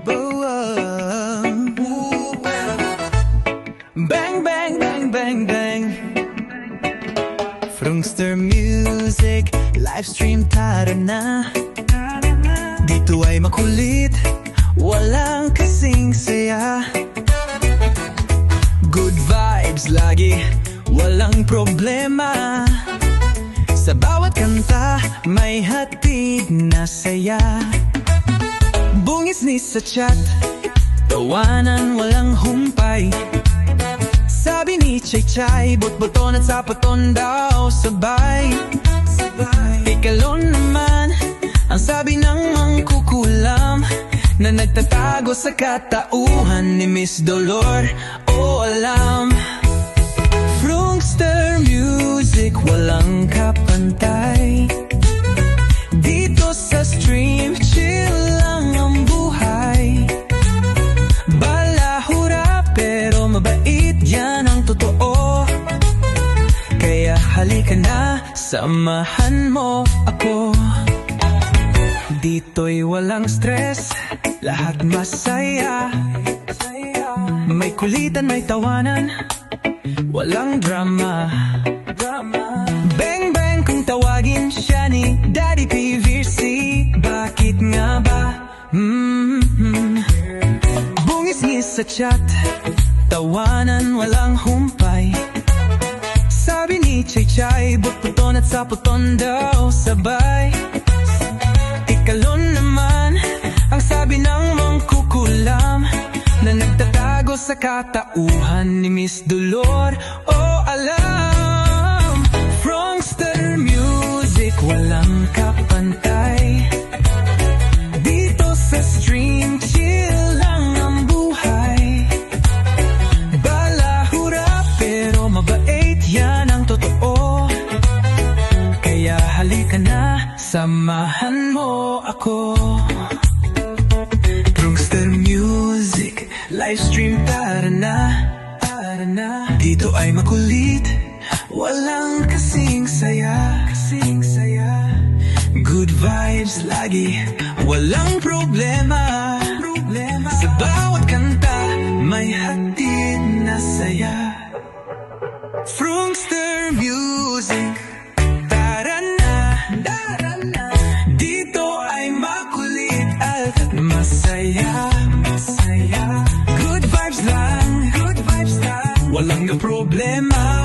Bang, bang, bang, bang, bang. Frungster Music, livestream tara na. Dito ay makulit, walang kasing saya. Good vibes lagi, walang problema. Sa bawat kanta, may hatid na saya. Bungis ni sa chat, tawanan walang humpay. Sabi ni Chay Chay, bot-boton at sapaton daw sabay. Ikalon naman, ang sabi ng mangkukulam, na nagtatago sa katauhan ni Miss Dolor. O alam, Frungster Music, walang kapantay. Dito sa stream, chill lang ang buhay. Balahura pero mabait, yan ang totoo. Kaya halika na, samahan mo ako. Dito'y walang stress, lahat masaya. May kulitan, may tawanan, walang drama. Bang bang kung tawagin siya ni Daddy PVC. Bakit nga ba? Bungis-ngis sa chat, tawanan walang humpay. Sabi ni Chay Chay, bot-boton at saputon daw sabay. Ikalon naman, ang sabi ng mangkukulam, na nagtatago sa katauhan ni Miss Dolor. O alam, Frungster Music, walang kapantay. Dito sa stream, chill lang ang buhay. Balahura pero mabait, yan ang totoo. Kaya halika na, samahan mo ako. Frungster Music, livestream tara na. Dito ay makulit, walang kasing saya. Good vibes lagi, walang problema. Sa bawat kanta, may hatid na saya. Frungster Music, tara na. Dito ay makulit at masaya. Good vibes lang, walang problema.